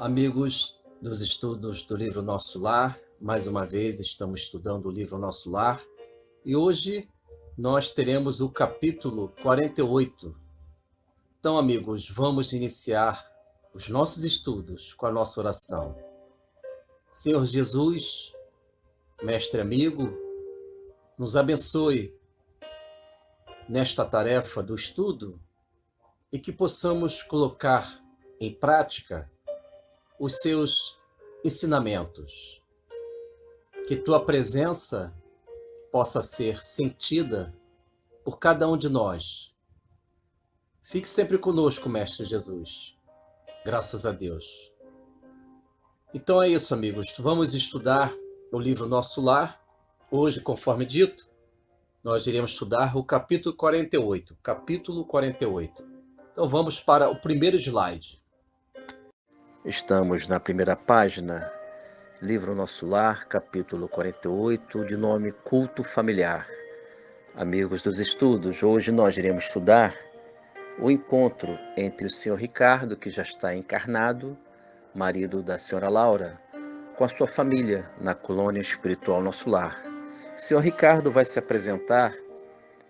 Amigos dos estudos do livro Nosso Lar, mais uma vez estamos estudando o livro Nosso Lar e hoje nós teremos o capítulo 48. Então, amigos, vamos iniciar os nossos estudos com a nossa oração. Senhor Jesus, mestre amigo, nos abençoe nesta tarefa do estudo e que possamos colocar em prática os seus ensinamentos. Que tua presença possa ser sentida por cada um de nós. Fique sempre conosco, Mestre Jesus. Graças a Deus. Então é isso, amigos. Vamos estudar o livro Nosso Lar. Hoje, conforme dito, nós iremos estudar o capítulo 48. Capítulo 48. Então vamos para o primeiro slide. Estamos na primeira página, livro Nosso Lar, capítulo 48, de nome Culto Familiar. Amigos dos estudos, hoje nós iremos estudar o encontro entre o Sr. Ricardo, que já está encarnado, marido da Sra. Laura, com a sua família na colônia espiritual Nosso Lar. O Sr. Ricardo vai se apresentar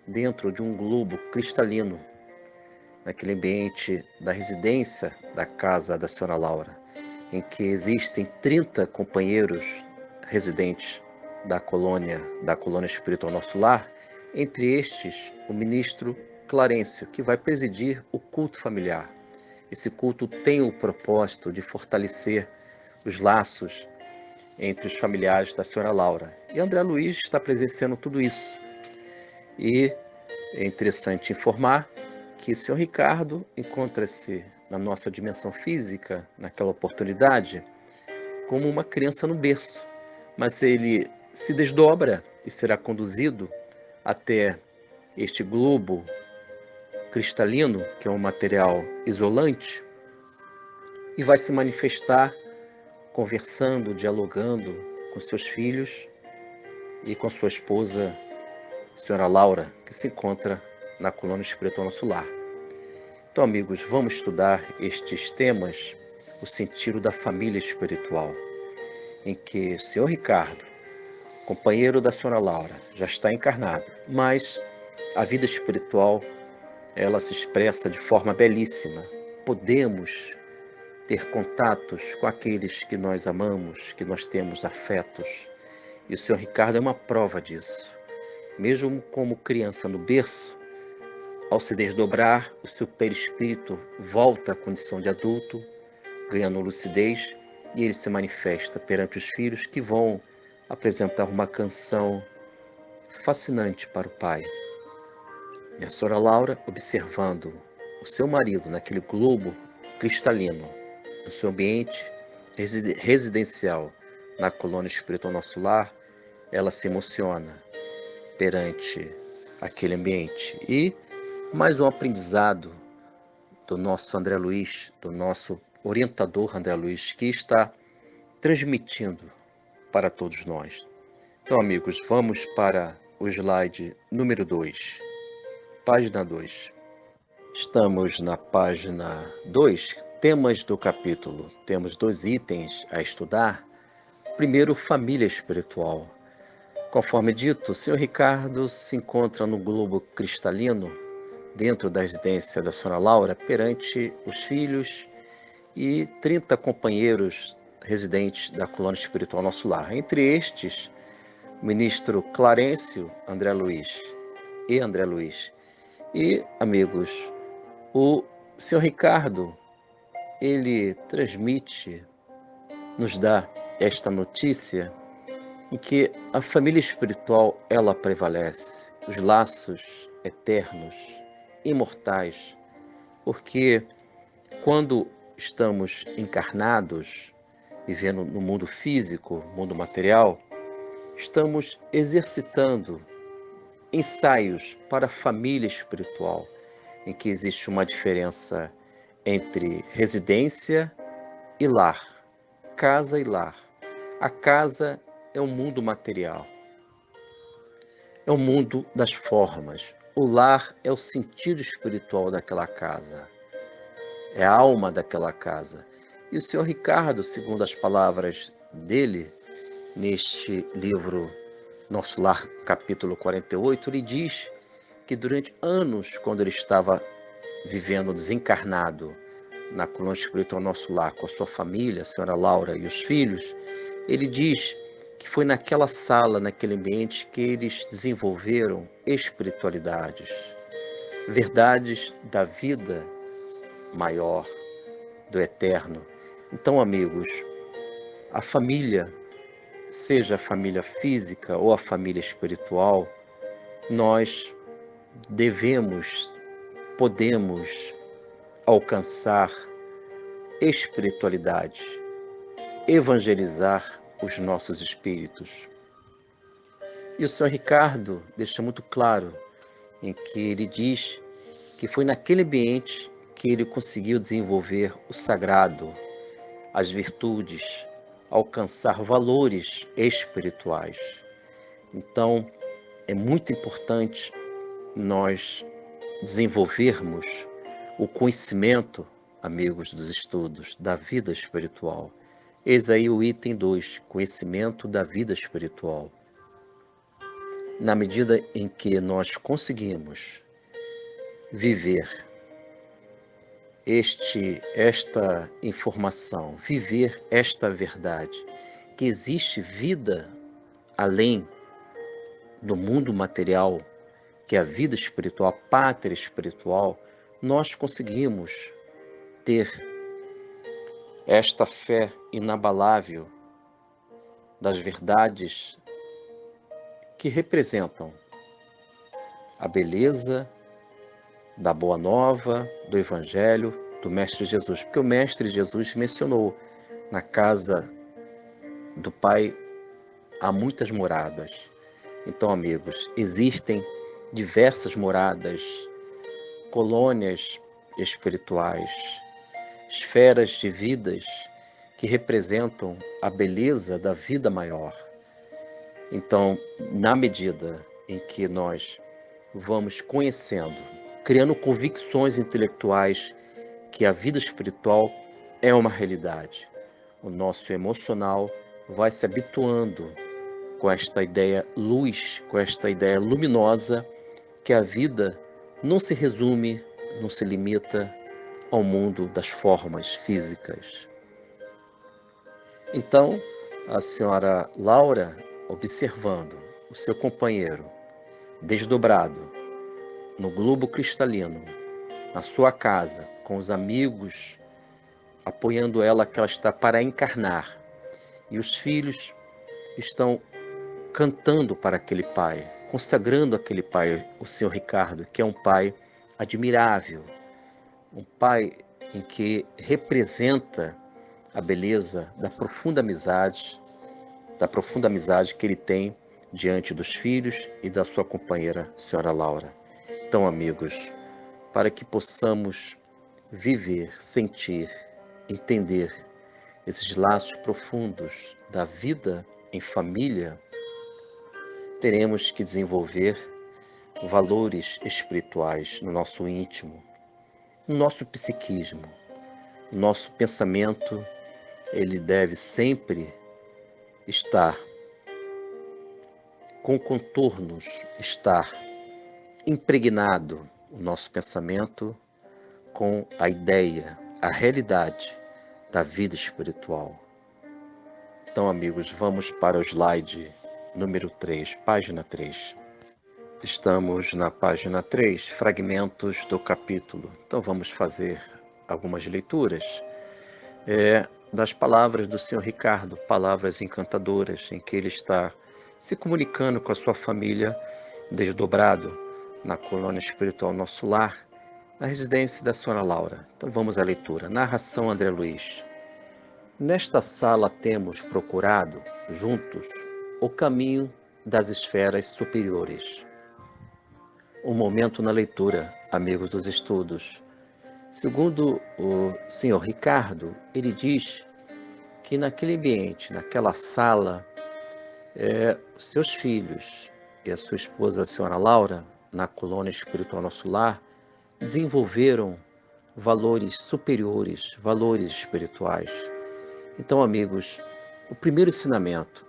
dentro de um globo cristalino, naquele ambiente da residência da casa da Sra. Laura, em que existem 30 companheiros residentes da colônia espiritual Nosso Lar, entre estes o ministro Clarencio, que vai presidir o culto familiar. Esse culto tem o propósito de fortalecer os laços entre os familiares da Sra. Laura. E André Luiz está presenciando tudo isso. E é interessante informar que o Sr. Ricardo encontra-se na nossa dimensão física, naquela oportunidade, como uma criança no berço, mas ele se desdobra e será conduzido até este globo cristalino, que é um material isolante, e vai se manifestar conversando, dialogando com seus filhos e com sua esposa, Sra. Laura, que se encontra na colônia espiritual Nosso Lar. Então, amigos, vamos estudar estes temas, o sentido da família espiritual, em que o Sr. Ricardo, companheiro da Sra. Laura, já está encarnado, mas a vida espiritual, ela se expressa de forma belíssima. Podemos ter contatos com aqueles que nós amamos, que nós temos afetos, e o Sr. Ricardo é uma prova disso. Mesmo como criança no berço, ao se desdobrar, o seu perispírito volta à condição de adulto, ganhando lucidez, e ele se manifesta perante os filhos, que vão apresentar uma canção fascinante para o pai. E a Sra. Laura, observando o seu marido naquele globo cristalino, no seu ambiente residencial, na colônia espiritual Nosso Lar, ela se emociona perante aquele ambiente. E mais um aprendizado do nosso André Luiz, do nosso orientador André Luiz, que está transmitindo para todos nós. Então, amigos, vamos para o slide número 2, página 2. Estamos na página 2, temas do capítulo. Temos 2 itens a estudar. Primeiro, família espiritual. Conforme dito, o Sr. Ricardo se encontra no globo cristalino, dentro da residência da Sra. Laura, perante os filhos e 30 companheiros residentes da colônia espiritual Nosso Lar. Entre estes, o ministro Clarencio, André Luiz e André Luiz. E, amigos, o Sr. Ricardo, ele transmite, nos dá esta notícia em que a família espiritual, ela prevalece, os laços eternos, imortais, porque quando estamos encarnados, vivendo no mundo físico, mundo material, estamos exercitando ensaios para a família espiritual, em que existe uma diferença entre residência e lar, casa e lar. A casa é um mundo material, é o mundo das formas. O lar é o sentido espiritual daquela casa, é a alma daquela casa. E o senhor Ricardo, segundo as palavras dele, neste livro Nosso Lar, capítulo 48, ele diz que durante anos, quando ele estava vivendo desencarnado na colônia espiritual Nosso Lar, com a sua família, a senhora Laura e os filhos, ele diz que foi naquela sala, naquele ambiente, que eles desenvolveram espiritualidades, verdades da vida maior, do eterno. Então, amigos, a família, seja a família física ou a família espiritual, nós devemos, podemos alcançar espiritualidade, evangelizar os nossos espíritos. E o senhor Ricardo deixa muito claro em que ele diz que foi naquele ambiente que ele conseguiu desenvolver o sagrado, as virtudes, alcançar valores espirituais. Então, é muito importante nós desenvolvermos o conhecimento, amigos dos estudos, da vida espiritual. Eis aí o item 2, conhecimento da vida espiritual. Na medida em que nós conseguimos viver esta informação, viver esta verdade, que existe vida além do mundo material, que é a vida espiritual, a pátria espiritual, nós conseguimos ter esta fé inabalável das verdades que representam a beleza da Boa Nova, do Evangelho, do Mestre Jesus. Porque o Mestre Jesus mencionou, na casa do Pai há muitas moradas. Então, amigos, existem diversas moradas, colônias espirituais, esferas de vidas que representam a beleza da vida maior. Então, na medida em que nós vamos conhecendo, criando convicções intelectuais que a vida espiritual é uma realidade, o nosso emocional vai se habituando com esta ideia luz, com esta ideia luminosa, que a vida não se resume, não se limita ao mundo das formas físicas. Então, a senhora Laura, observando o seu companheiro desdobrado no globo cristalino, na sua casa, com os amigos, apoiando ela que ela está para encarnar, e os filhos estão cantando para aquele pai, consagrando aquele pai, o senhor Ricardo, que é um pai admirável, um pai em que representa a beleza da profunda amizade que ele tem diante dos filhos e da sua companheira, senhora Laura. Então, amigos, para que possamos viver, sentir, entender esses laços profundos da vida em família, teremos que desenvolver valores espirituais no nosso íntimo, no nosso psiquismo. O nosso pensamento, ele deve sempre estar com contornos, estar impregnado o nosso pensamento com a ideia, a realidade da vida espiritual. Então, amigos, vamos para o slide número 3, página 3. Estamos na página 3, fragmentos do capítulo. Então, vamos fazer algumas leituras das palavras do senhor Ricardo, palavras encantadoras, em que ele está se comunicando com a sua família, desdobrado na colônia espiritual Nosso Lar, na residência da senhora Laura. Então vamos à leitura. Narração André Luiz. Nesta sala temos procurado, juntos, o caminho das esferas superiores. Um momento na leitura, amigos dos estudos. Segundo o senhor Ricardo, ele diz que naquele ambiente, naquela sala, seus filhos e a sua esposa, a senhora Laura, na colônia espiritual Nosso Lar, desenvolveram valores superiores, valores espirituais. Então, amigos, o primeiro ensinamento,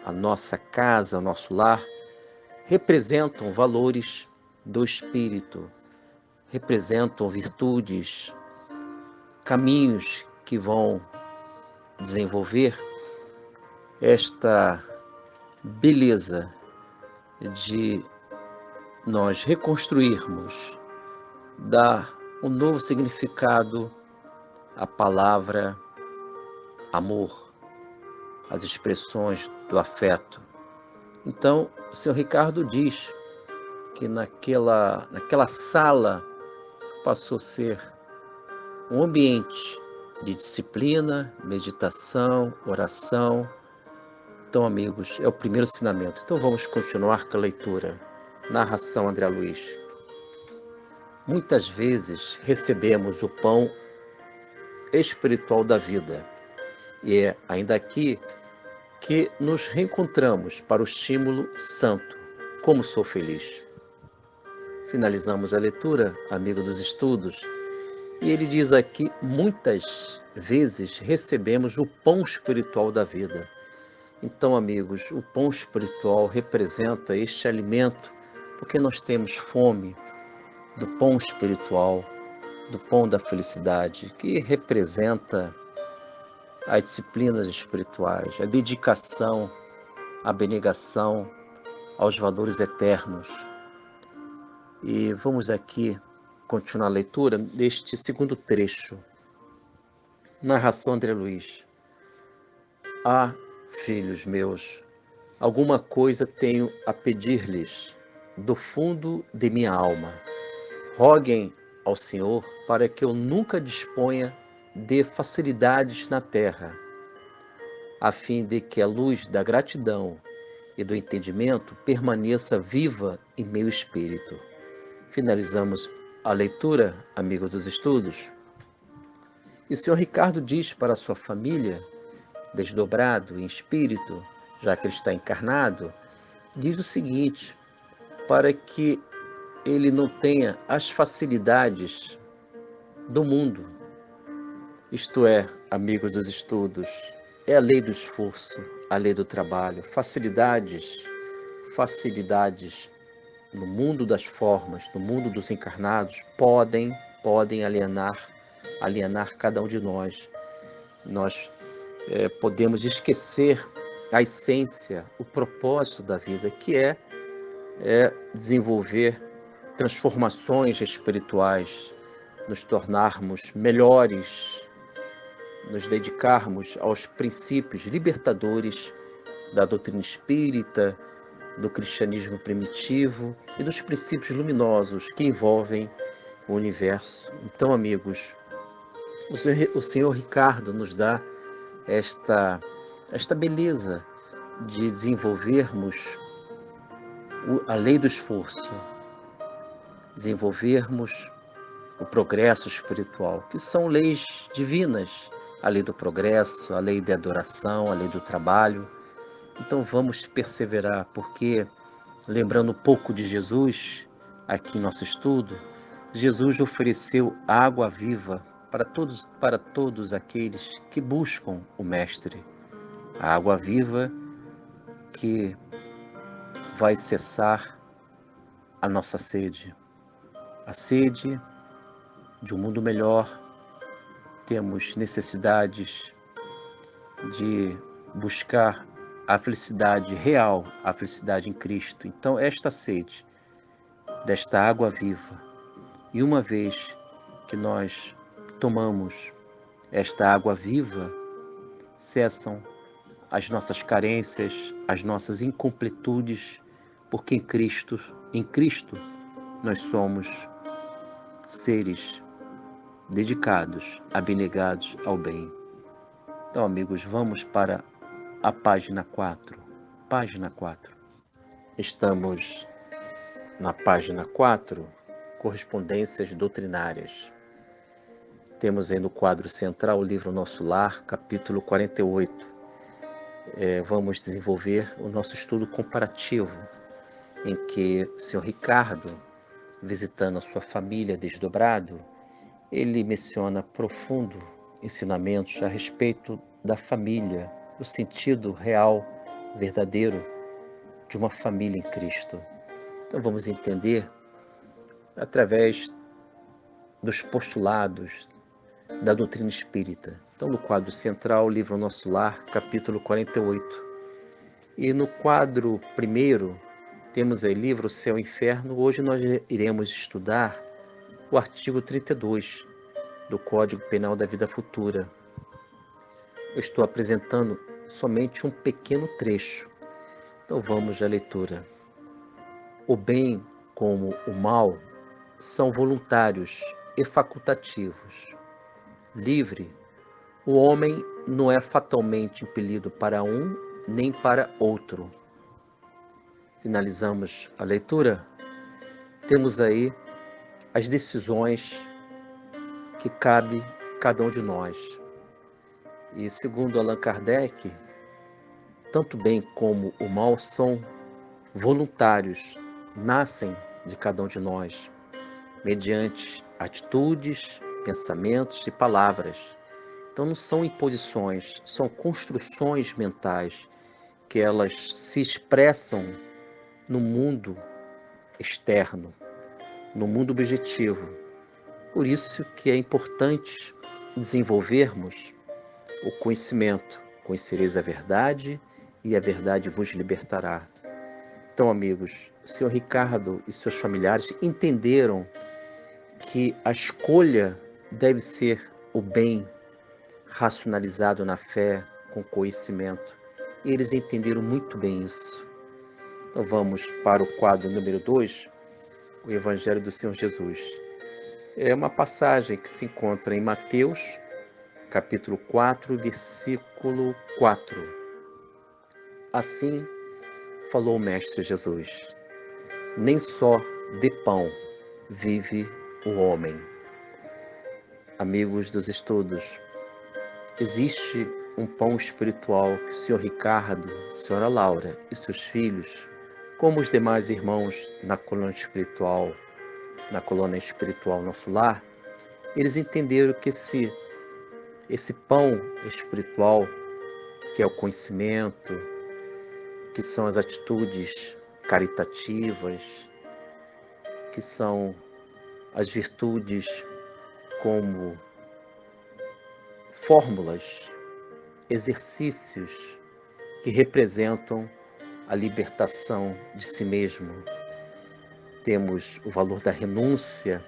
a nossa casa, o nosso lar, representam valores do espírito, representam virtudes, caminhos que vão desenvolver esta beleza de nós reconstruirmos, dar um novo significado à palavra amor, às expressões do afeto. Então, o Sr. Ricardo diz que naquela sala passou a ser um ambiente de disciplina, meditação, oração. Então, amigos, é o primeiro ensinamento. Então, vamos continuar com a leitura. Narração André Luiz. Muitas vezes recebemos o pão espiritual da vida. E é ainda aqui que nos reencontramos para o estímulo santo. Como sou feliz. Finalizamos a leitura, amigo dos estudos, e ele diz aqui, muitas vezes recebemos o pão espiritual da vida. Então, amigos, o pão espiritual representa este alimento, porque nós temos fome do pão espiritual, do pão da felicidade, que representa as disciplinas espirituais, a dedicação, a abnegação aos valores eternos. E vamos aqui continuar a leitura deste segundo trecho. Narração André Luiz. Ah, filhos meus, alguma coisa tenho a pedir-lhes do fundo de minha alma. Roguem ao Senhor para que eu nunca disponha de facilidades na terra, a fim de que a luz da gratidão e do entendimento permaneça viva em meu espírito. Finalizamos a leitura, amigo dos estudos. E o Sr. Ricardo diz para a sua família, desdobrado em espírito, já que ele está encarnado, diz o seguinte, para que ele não tenha as facilidades do mundo. Isto é, amigos dos estudos, é a lei do esforço, a lei do trabalho, facilidades no mundo das formas, no mundo dos encarnados, podem alienar cada um de nós. Nós podemos esquecer a essência, o propósito da vida, que é desenvolver transformações espirituais, nos tornarmos melhores, nos dedicarmos aos princípios libertadores da doutrina espírita, do cristianismo primitivo e dos princípios luminosos que envolvem o universo. Então, amigos, o Senhor Ricardo nos dá esta beleza de desenvolvermos a lei do esforço, desenvolvermos o progresso espiritual, que são leis divinas, a lei do progresso, a lei da adoração, a lei do trabalho. Então vamos perseverar, porque, lembrando um pouco de Jesus, aqui em nosso estudo, Jesus ofereceu água viva para todos aqueles que buscam o Mestre. A água viva que vai cessar a nossa sede. A sede de um mundo melhor. Temos necessidades de buscar a felicidade real, a felicidade em Cristo. Então, esta sede desta água viva, e uma vez que nós tomamos esta água viva, cessam as nossas carências, as nossas incompletudes, porque em Cristo nós somos seres dedicados, abnegados ao bem. Então, amigos, vamos para a página 4. Página 4. Estamos na página 4, correspondências doutrinárias. Temos aí no quadro central o livro Nosso Lar, capítulo 48. Vamos desenvolver o nosso estudo comparativo, em que o Sr. Ricardo, visitando a sua família desdobrado, Ele menciona profundo ensinamentos a respeito da família, o sentido real, verdadeiro de uma família em Cristo. Então vamos entender através dos postulados da doutrina espírita. Então no quadro central, Livro Nosso Lar, capítulo 48. E no quadro primeiro, temos aí Livro Céu e Inferno. Hoje nós iremos estudar o artigo 32 do Código Penal da Vida Futura. Eu estou apresentando somente um pequeno trecho. Então vamos à leitura. O bem como o mal são voluntários e facultativos. Livre, o homem não é fatalmente impelido para um nem para outro. Finalizamos a leitura. Temos aí as decisões que cabe cada um de nós. E segundo Allan Kardec, tanto bem como o mal são voluntários, nascem de cada um de nós, mediante atitudes, pensamentos e palavras. Então não são imposições, são construções mentais que elas se expressam no mundo externo, no mundo objetivo. Por isso que é importante desenvolvermos o conhecimento. Conhecereis a verdade e a verdade vos libertará. Então, amigos, o senhor Ricardo e seus familiares entenderam que a escolha deve ser o bem racionalizado na fé, com conhecimento. E eles entenderam muito bem isso. Então vamos para o quadro número 2, o Evangelho do Senhor Jesus. É uma passagem que se encontra em Mateus, capítulo 4, versículo 4. Assim falou o Mestre Jesus: nem só de pão vive o homem. Amigos dos estudos, existe um pão espiritual que o senhor Ricardo, a senhora Laura e seus filhos, como os demais irmãos na colônia espiritual Nosso Lar, eles entenderam que esse pão espiritual, que é o conhecimento, que são as atitudes caritativas, que são as virtudes como fórmulas, exercícios que representam a libertação de si mesmo. Temos o valor da renúncia,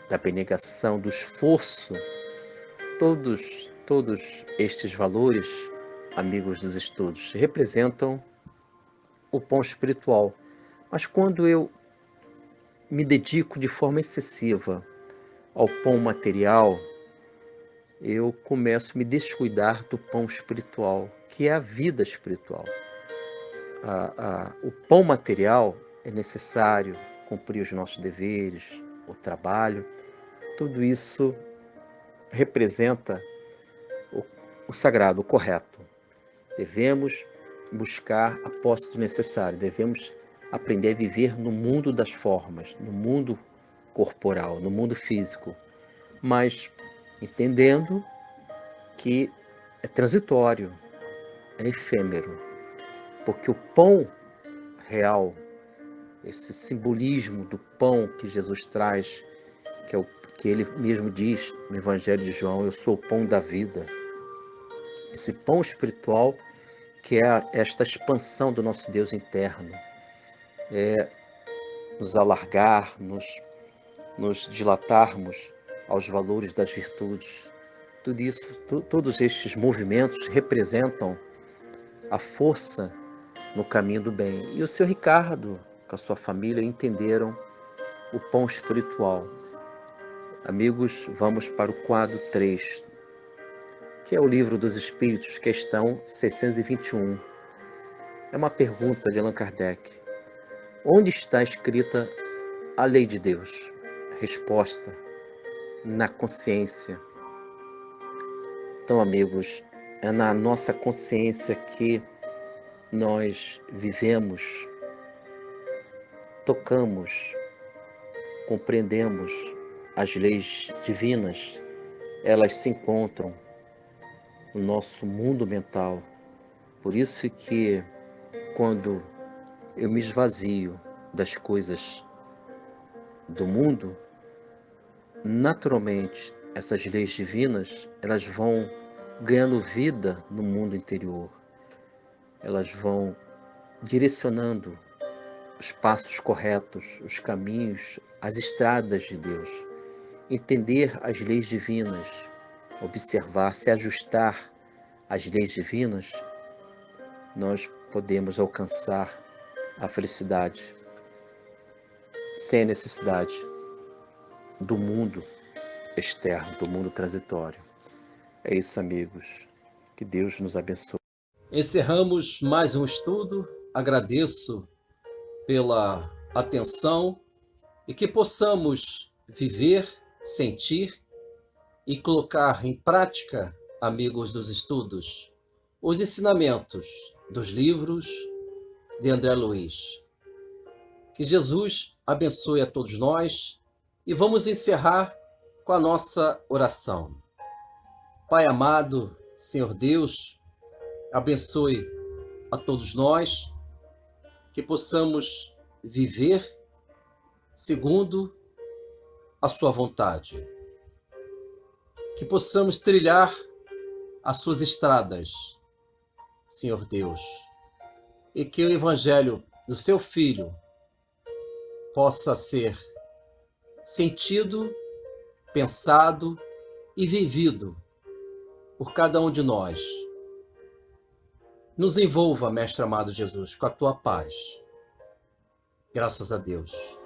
da abnegação, do esforço. Todos estes valores, amigos dos estudos, representam o pão espiritual. Mas quando eu me dedico de forma excessiva ao pão material, eu começo a me descuidar do pão espiritual, que é a vida espiritual. O pão material é necessário cumprir os nossos deveres, o trabalho. Tudo isso representa o sagrado, o correto. Devemos buscar a posse do necessário, devemos aprender a viver no mundo das formas, no mundo corporal, no mundo físico, mas entendendo que é transitório, é efêmero, porque o pão real, esse simbolismo do pão que Jesus traz, que ele mesmo diz no Evangelho de João: eu sou o pão da vida. Esse pão espiritual que é esta expansão do nosso Deus interno, é nos alargar, nos dilatarmos aos valores das virtudes. Tudo isso, todos estes movimentos representam a força no caminho do bem. E o seu Ricardo, com a sua família, entenderam o pão espiritual. Amigos, vamos para o quadro 3, que é o Livro dos Espíritos, questão 621. É uma pergunta de Allan Kardec. Onde está escrita a lei de Deus? Resposta: na consciência. Então, amigos, é na nossa consciência que nós vivemos, tocamos, compreendemos as leis divinas, elas se encontram no nosso mundo mental. Por isso que quando eu me esvazio das coisas do mundo, naturalmente essas leis divinas, elas vão ganhando vida no mundo interior. Elas vão direcionando os passos corretos, os caminhos, as estradas de Deus. Entender as leis divinas, observar, se ajustar às leis divinas, nós podemos alcançar a felicidade sem a necessidade do mundo externo, do mundo transitório. É isso, amigos. Que Deus nos abençoe. Encerramos mais um estudo. Agradeço pela atenção e que possamos viver, sentir e colocar em prática, amigos dos estudos, os ensinamentos dos livros de André Luiz. Que Jesus abençoe a todos nós e vamos encerrar com a nossa oração. Pai amado, Senhor Deus, abençoe a todos nós, que possamos viver segundo a sua vontade, que possamos trilhar as suas estradas, Senhor Deus, e que o Evangelho do seu Filho possa ser sentido, pensado e vivido por cada um de nós. Nos envolva, Mestre amado Jesus, com a tua paz. Graças a Deus.